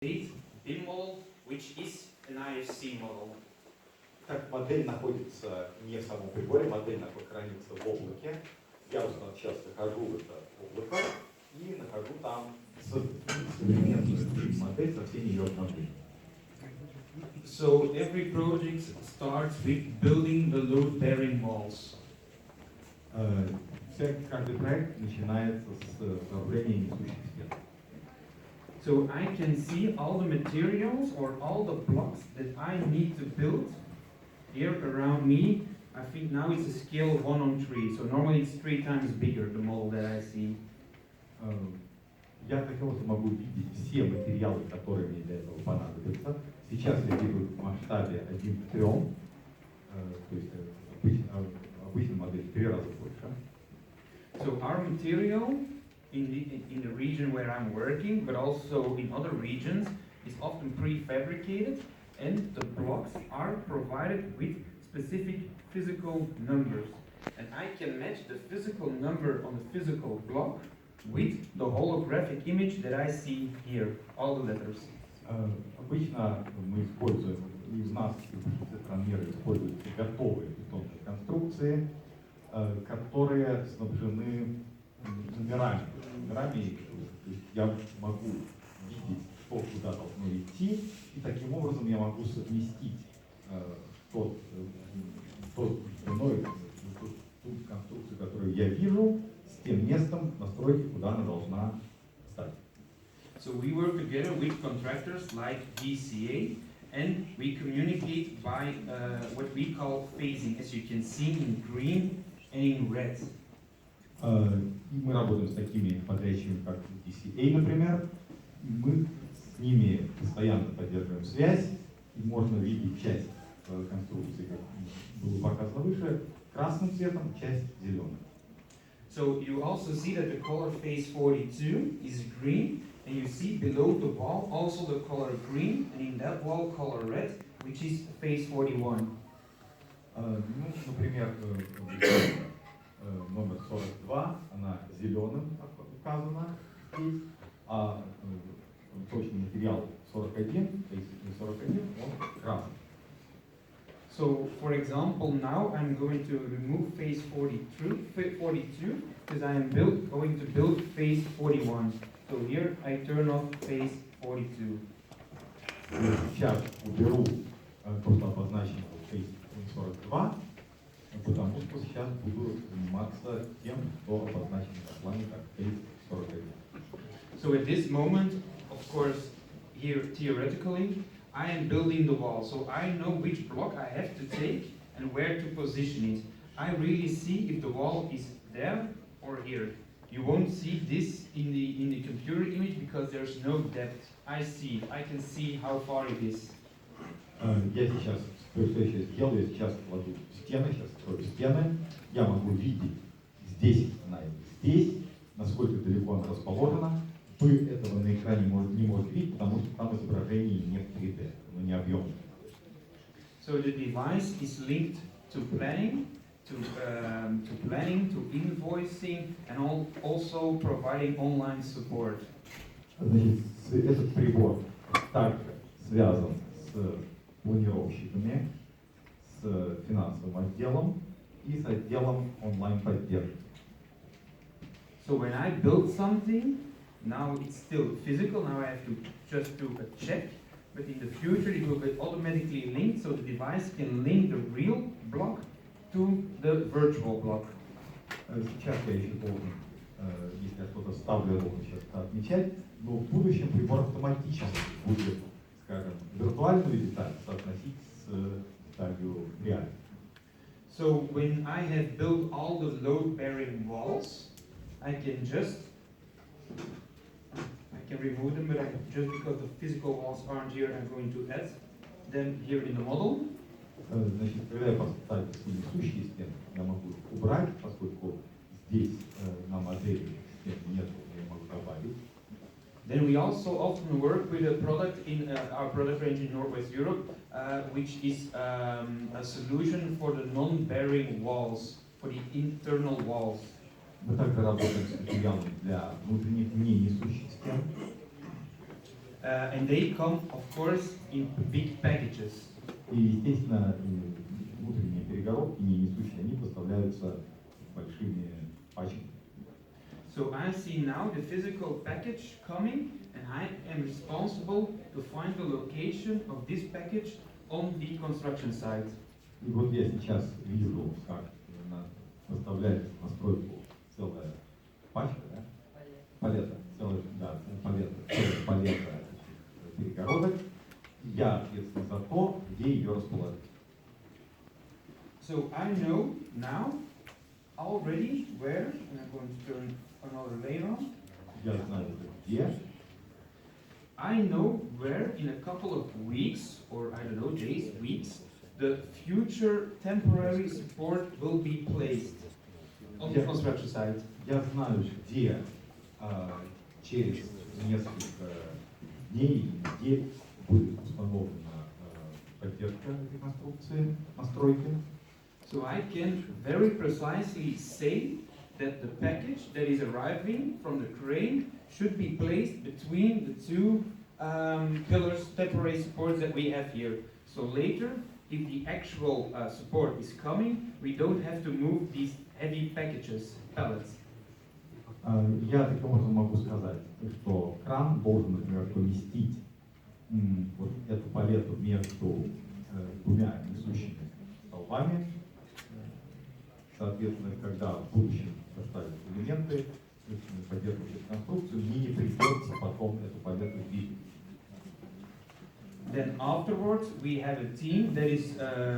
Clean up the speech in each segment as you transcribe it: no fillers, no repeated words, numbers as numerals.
BIM model, which is an IFC model. Так, модель находится не в самом приборе, модель хранится в облаке. Я сейчас захожу в это облако и нахожу там современную модель со всеми ее обновлениями. So every project starts with building the load-bearing walls. Каждый проект начинается с сооружения несущих стен. So I can see all the materials or all the blocks that I need to build here around me. I think now it's a scale of 1:3, so normally it's 3 times bigger, the model that I see. Я таким образом могу видеть все материалы, которые мне для этого понадобятся. Сейчас я вижу в масштабе 1:3, то есть обычно модель в 3 раза больше. So our material in the region where I'm working, but also in other regions, is often prefabricated, and the blocks are provided with specific physical numbers. And I can match the physical number on the physical block with the holographic image that I see here, all the letters. Обычно мы используем, и у нас в стран мира используются готовые бетонные конструкции, которые снабжены номерами. Я могу видеть, что куда должно идти, и таким образом я могу совместить ту конструкцию, которую я вижу, с тем местом настройки, куда она должна стать. So we work together with contractors like DCA, and we communicate by what we call phasing, as you can see in green and in red. И мы работаем с такими подрядчиками, как DCA, например. И мы с ними постоянно поддерживаем связь, и можно видеть часть конструкции, как было показано выше, красным цветом, часть зеленым. So you also see that the color phase 42 is green, and you see below the wall also the color green, and in that wall color red, which is phase 41. Например, номер 42, она зеленым указана здесь, а точный материал 41, то есть 41, он красный. So, for example, now I'm going to remove phase 42 because I am going to build phase 41. So here I turn off phase 42. Сейчас уберу то, что обозначено phase 42, потому что сейчас буду заниматься тем, что обозначено на плане как phase 41. So at this moment, of course, here theoretically, I am building the wall, so I know which block I have to take and where to position it. I really see if the wall is there or here. You won't see this in the computer image because there's no depth. I can see how far it is. Я сейчас, что я сейчас делаю, я сейчас кладу стены, сейчас строю стены. Я могу видеть здесь она и здесь, насколько далеко она расположена. Вы этого на экране не можете видеть, потому что там изображение не в 3D, оно не объемное. So the device is linked to planning, to invoicing, and also providing online support. Значит, этот прибор также связан с планировщиками, с финансовым отделом и с отделом онлайн-поддержки. So when I build something, now it's still physical, now I have to just do a check, but in the future it will be automatically linked, so the device can link the real block to the virtual block. Сейчас я еще должен, если я что-то ставлю, я должен сейчас это отмечать, но в будущем прибор автоматически будет, скажем, виртуальную деталь соотносить с деталью реальной. So when I have built all the load-bearing walls, I can remove them, but just because the physical walls aren't here, I'm going to add them here in the model. Значит, когда я поставлю несущие стены, я могу их убрать, поскольку здесь на модели стен нет, я могу добавить. Then we also often work with a product in our product range in Northwest Europe, which is a solution for the non-bearing walls, for the internal walls. Мы также работаем с материалами для внутренних не несущих стен. and they come, of course, in big packages. И, естественно, внутренние перегородки, не несущие, они поставляются большими пачками. So I see now the physical package coming, and I am responsible to find the location of this package on the construction site. И вот я сейчас вижу, как поставляется на стройку целая пачка, да? Палета, целая палета перегородок. Я ответственен за то, где ее расположить. So I know now already where, and I'm going to turn another layer on. Я знаю, где. I know where in a couple of weeks, or I don't know, days, weeks, the future temporary support will be placed on the construction site. Я знаю, где через несколько дней, недель будет установлена поддержка реконструкции, настройки. So I can very precisely say that the package that is arriving from the crane should be placed between the two pillars, temporary supports that we have here. So later, if the actual support is coming, we don't have to move these heavy packages, pallets. Я таким образом могу сказать, что кран должен, например, поместить вот эту палету между двумя несущими столбами. Соответственно, когда в будущем доставят элементы, поддерживающие конструкцию, мне не придется потом эту палету двигать. Then afterwards, we have a team that is,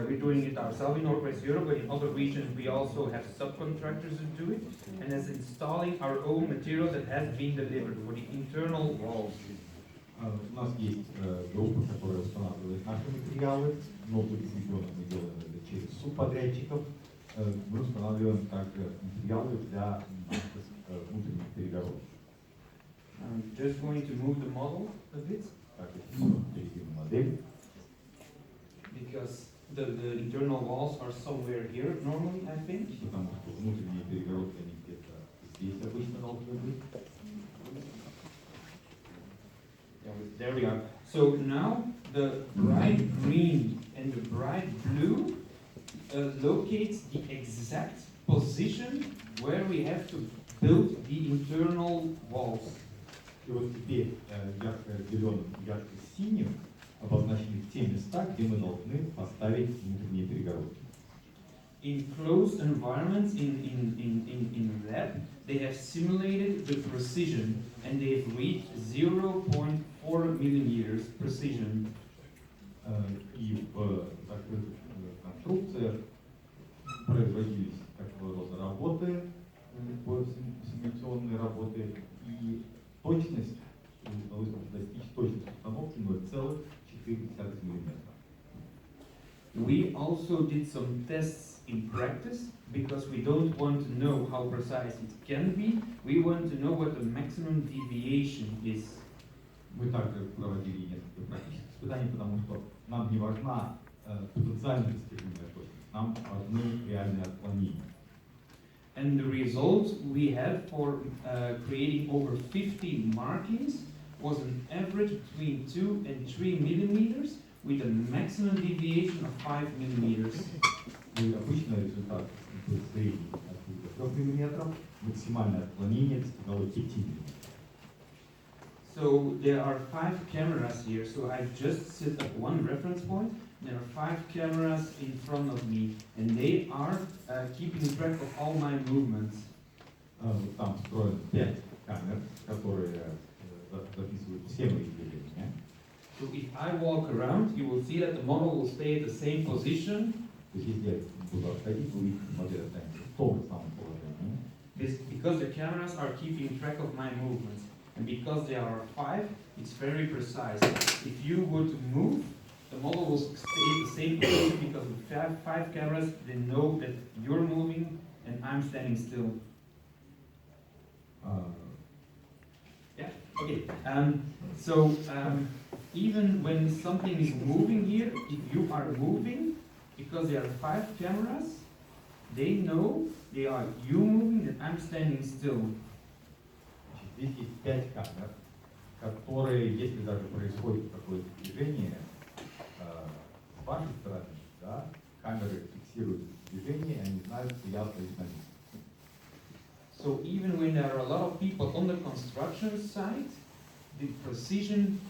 we're doing it ourselves in Northwest Europe, but in other regions we also have subcontractors that do it, and is installing our own material that has been delivered for the internal walls. У нас есть группа, которая устанавливает наши материалы, но в регионах мы делаем это через субподрядчиков. Мы устанавливаем также материалы для наших внутренних перегородок. I'm just going to move the model a bit. Because the internal walls are somewhere here normally, I think. Потому что внутренние перегородки они где-то здесь обычно должны быть. Yeah, there we are. So now the bright green and the bright blue locates the exact position where we have to build the internal walls. И вот теперь ярко-зеленым и ярко-синим обозначены те места, где мы должны поставить внутренние перегородки. In closed environments in lab, they have simulated the precision and they've reached 0.4 millimeters precision. И в закрытых конструкциях производились такого рода работы, симуляционные работы, и точность удалось достичь точности установки 0,4 мм. We also did some tests in practice because we don't want to know how precise it can be. We want to know what the maximum deviation is. Мы также проводили несколько практических испытаний, потому что нам не важна потенциально достижимая точность, нам важны реальные отклонения. And the result we had for creating over 50 markings was an average between 2 and 3 millimeters with a maximum deviation of 5 millimeters. И обычный результат был средний от 3 мм, максимальное отклонение достигало 5 мм. So there are 5 cameras here, so I've just set up one reference point. There are 5 cameras in front of me, and they are keeping track of all my movements. Там встроено 5 камер, которые записывают все мои движения. So if I walk around, you will see that the model will stay at the same position. То есть если я буду отходить, вы увидите, модель останется в том же самом положении. Because the cameras are keeping track of my movements, and because there are 5, it's very precise. If you would move, the model will stay at the same position because with 5 cameras, they know that you're moving and I'm standing still. Yeah, okay. Even when something is moving here, if you are moving, because there are 5 cameras, they know they are you moving and I'm standing still. Здесь есть 5 камер, которые, если даже происходит какое-то движение с вашей стороны, да, камеры фиксируют движение, и они знают, что я остаюсь на месте. So even when there are a lot of people on the construction site, the precision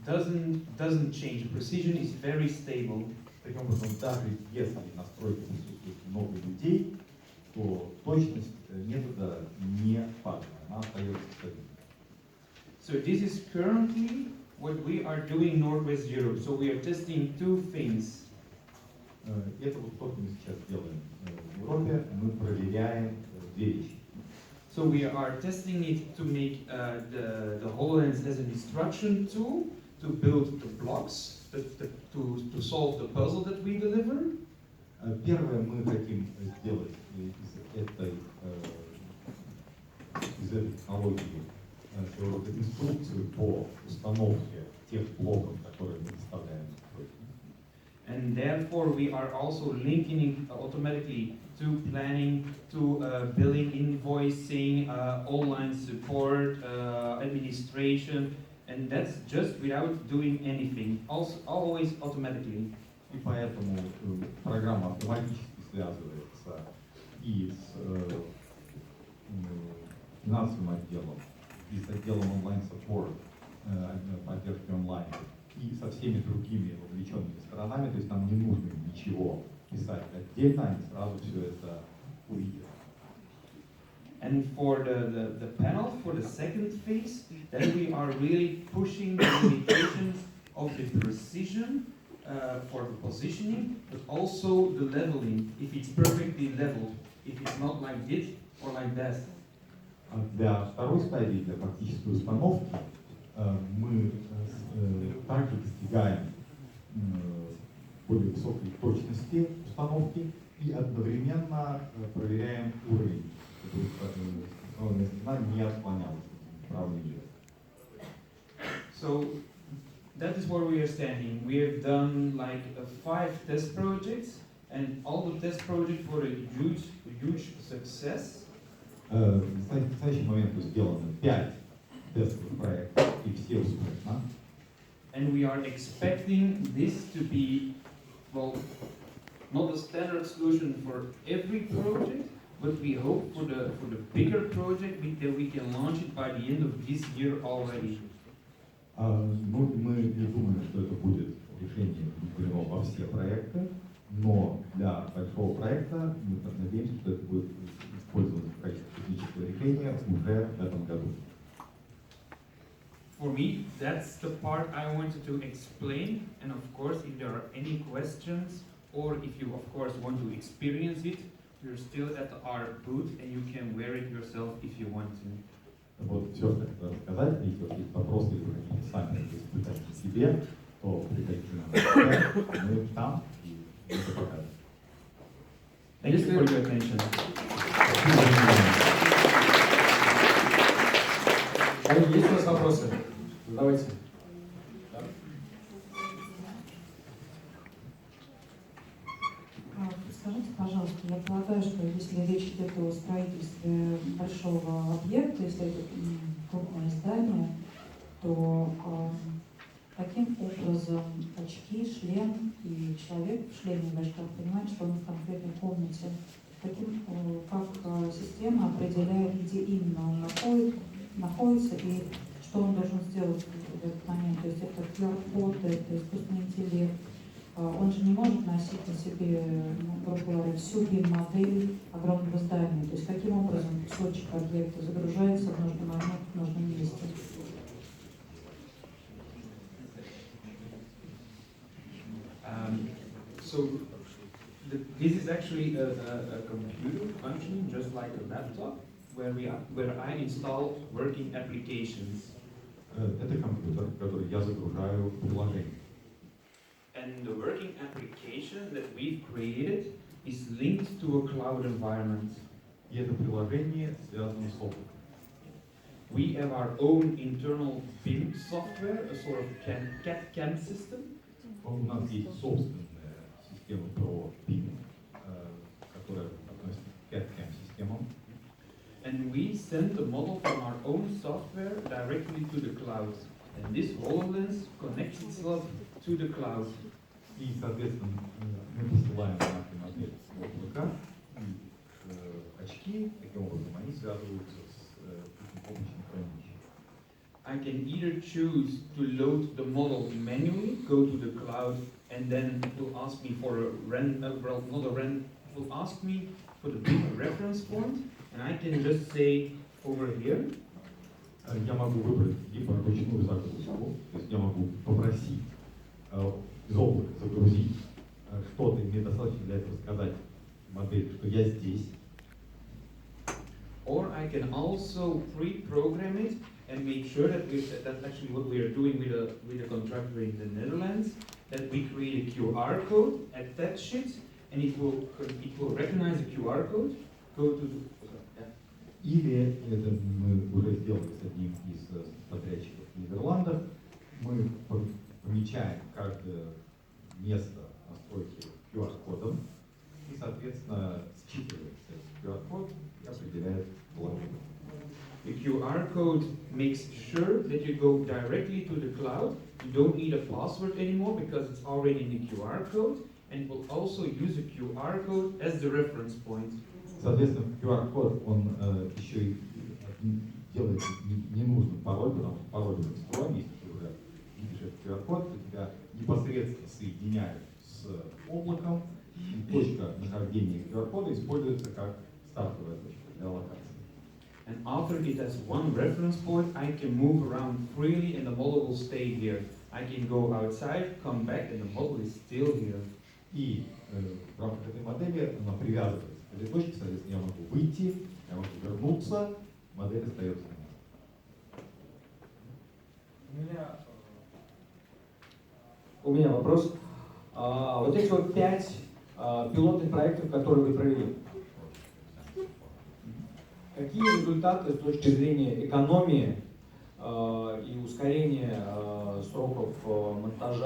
doesn't change. The precision is very stable. Таким образом, даже если на стройке присутствует много людей, то точность метода не падает, она остается стабильной. So this is currently what we are doing in Northwest Europe. So we are testing two things. Это вот то, что мы сейчас делаем в Европе. Мы проверяем две вещи. So we are testing it to make the HoloLens as an instruction tool to build the blocks, to solve the puzzle that we deliver. Первое, мы хотим сделать из этой технологии своего рода инструкцию по установке тех блоков, которые мы доставляем в стройку. And therefore we are also linking it automatically to planning, to billing, invoicing, online support, administration, and that's just without doing anything, also always automatically. И поэтому программа автоматически связывается и с финансовым отделом, и с отделом онлайн-саппорт, поддержки онлайн, и со всеми другими вовлеченными сторонами, то есть нам не нужно ничего писать отдельно, они сразу все это увидят. And for the panel, for the second phase, then we are really pushing the limitations of the precision for the positioning, but also the leveling, if it's perfectly leveled, if it's not like this or like that. Для второй стадии, для фактической установки, мы также достигаем более высокой точности установки и одновременно проверяем уровень, чтобы установленная стена не отклонялась вправо и влево. So that is where we are standing. We have done like 5 test projects, and all the test projects were a huge success. В настоящий момент сделано 5 тестовых проектов, и все успешно. And we are expecting this to be, well, not a standard solution for every project, but we hope for the bigger project that we can launch it by the end of this year already. Мы не думаем, что это будет решение внедрено во все проекты, но для большого проекта мы надеемся, что это будет использоваться в качестве технического решения уже в этом году. For me, that's the part I wanted to explain, and of course, if there are any questions, or if you, of course, want to experience it, we're still at our booth, and you can wear it yourself if you want to. Вот все, что я хотел рассказать. Если у вас есть вопросы, или вы хотите сами это испытать в себе, то приходите на мы там и это покажем. Thank you for your attention. Есть у нас вопросы? Давайте. Скажите, пожалуйста, я полагаю, что если речь идет о строительстве большого объекта, если это крупное здание, то каким образом очки, шлем и человек в шлеме в очках понимает, что он в конкретной комнате, как система определяет, где именно он находится и что он должен сделать в этот момент. То есть это QR-код, это искусственный интеллект. Он же не может носить на себе, грубо говоря, всю BIM-модель огромного здания. То есть каким образом кусочек объекта загружается в нужный момент, в нужном месте. This is actually a computer functioning just like a laptop, where I install working applications. Это компьютер, в который я загружаю приложение. And the working application that we've created is linked to a cloud environment. И это приложение связано с облаком. We have our own internal BIM software, a sort of CAD/CAM system. У нас есть собственная система про BIM, которая относится к CAD/CAM системам. And we send the model from our own software directly to the cloud. And this HoloLens connects itself to the cloud. И, соответственно, мы посылаем нашу модель в облако, и очки, таким образом, они связываются с этим облачным хранилищем. I can either choose to load the model manually, go to the cloud, and then it will ask me for a it will ask me for the BIM reference point, and I can just say over here. Я могу выбрать гиперручную загрузку, то есть я могу попросить из облака загрузить что-то, и мне достаточно для этого сказать модели, что я здесь. Or I can also pre-program it and make sure that that's actually what we are doing with a contractor in the Netherlands, that we create a QR code, attach it, and it will recognize the QR code, go to the... Или, это мы уже сделали с одним из подрядчиков в Нидерландах, мы помечаем каждое место настройки QR-кодом, и, соответственно, считывается QR-код и определяет положение. The QR code makes sure that you go directly to the cloud. You don't need a password anymore because it's already in the QR code, and it will also use the QR code as the reference point. Соответственно, QR-код, он еще и делает ненужным пароль, потому что пароль уже встроен, если ты уже видишь этот QR-код, то тебя непосредственно соединяют с облаком, и точка нахождения QR-кода используется как стартовая точка для локации. And after it has one reference point, I can move around freely and the model will stay here. I can go outside, come back, and the model is still here. И в рамках этой модели она привязывается к этой точке, соответственно, я могу выйти, я могу вернуться, модель остается на месте. У меня вопрос. Вот эти вот 5 пилотных проектов, которые вы провели, какие результаты с точки зрения экономии и ускорения сроков монтажа